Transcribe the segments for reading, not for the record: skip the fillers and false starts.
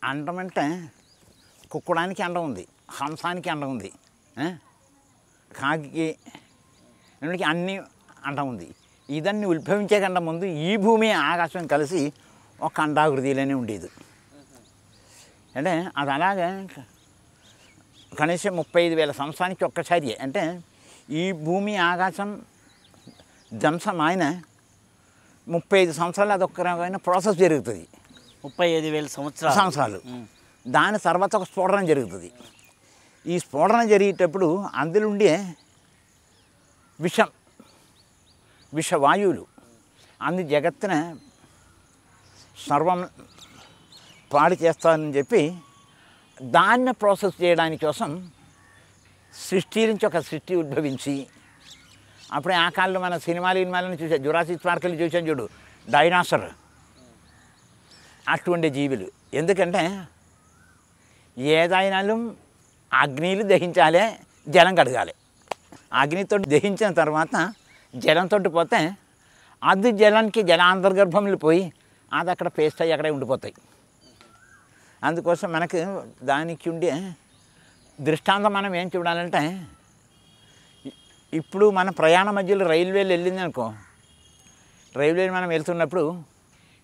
అండం అంటే కుక్కడానికి అండం ఉంది, హంసానికి అండం ఉంది, కాకి అన్నీ అండం ఉంది. ఇదన్నీ ఉద్భవించే కన్నా ముందు ఈ భూమి ఆకాశం కలిసి ఒక అండాకృతిలోనే ఉండేది. అంటే అది అలాగే కనీసం 35,000 సంవత్సరానికి ఒక్కసారి. అంటే ఈ భూమి ఆకాశం ధ్వంసం ఆయన 35 సంవత్సరాలు అదొక రకమైన ప్రాసెస్ జరుగుతుంది. 35,000 సంవత్సరాలు. దాని తర్వాత ఒక స్ఫోటనం జరుగుతుంది. ఈ స్ఫోటనం జరిగేటప్పుడు అందులో ఉండే విషవాయువులు అందు జగత్తున సర్వం పాడు చేస్తానని చెప్పి దాన్ని ప్రాసెస్ చేయడానికి కోసం సృష్టి నుంచి ఒక సృష్టి ఉద్భవించి, అప్పుడే ఆ కాలంలో మన సినిమాలను చూసాం, జురాసిక్ పార్క్లు చూసాం చూడు, డైనాసర్ అటువంటి జీవులు. ఎందుకంటే ఏదైనాలు అగ్నిలు దహించాలి, జలం కడగాలి. అగ్నితో దహించిన తర్వాత జలంతో పోతే అది జలానికి జలాంతర్గర్భంలో పోయి అది అక్కడ పేస్ట్ అయ్యి అక్కడే ఉండిపోతాయి. అందుకోసం మనకు దానికి ఉండే దృష్టాంతం మనం ఏం చూడాలంటే, ఇప్పుడు మన ప్రయాణ మధ్యలో రైల్వేలు వెళ్ళింది అనుకో, రైల్వేలు మనం వెళ్తున్నప్పుడు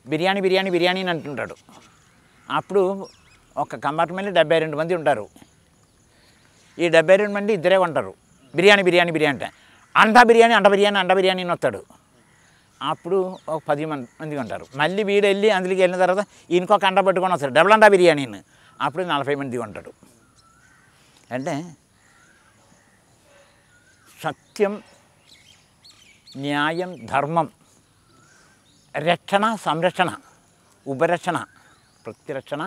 బిర్యానీ బిర్యానీ బిర్యానీ అని అంటుంటాడు. అప్పుడు ఒక కంపార్ట్మెంట్లో 72 మంది ఉంటారు. ఈ 72 మంది ఇద్దరే ఉంటారు. బిర్యానీ బిర్యానీ బిర్యానీ అంటే అండ బిర్యానీ అండ బిర్యానీ అని వస్తాడు. అప్పుడు ఒక 10 మంది ఉంటారు. మళ్ళీ వీడు వెళ్ళి అందులోకి వెళ్ళిన తర్వాత ఇంకొక అండ పట్టుకొని వస్తాడు, డబుల్ అండా బిర్యానీని. అప్పుడు 40 మంది ఉంటాడు. అంటే సత్యం, న్యాయం, ధర్మం, రక్షణ, సంరక్షణ, ఉపరక్షణ, ప్రతిరక్షణ,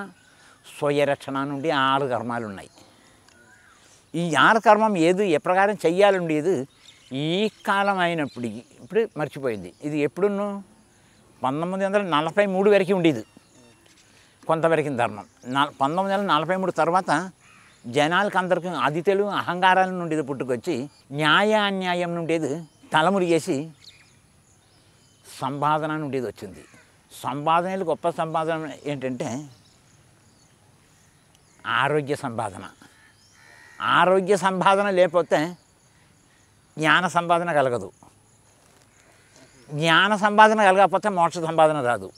స్వయరక్షణ నుండి 6 కర్మాలు ఉన్నాయి. ఈ 6 కర్మం ఏది ఏ ప్రకారం చెయ్యాలండేది ఈ కాలం అయినప్పుడు ఇప్పుడు మర్చిపోయింది. ఇది ఎప్పుడున్నో 1943 వరకు ఉండేది కొంతవరకు ధర్మం. 1943 తర్వాత జనాలకు అందరికీ అతిథులు అహంకారాల నుండి పుట్టుకొచ్చి న్యాయ అన్యాయం నుండేది తలమురిగేసి సంపాదన నుండేది వచ్చింది. సంపాదనలు గొప్ప సంపాదన ఏంటంటే ఆరోగ్య సంపాదన. ఆరోగ్య సంపాదన లేకపోతే జ్ఞాన సంపాదన కలగదు. జ్ఞాన సంపాదన కలగకపోతే మోక్ష సంపాదన రాదు.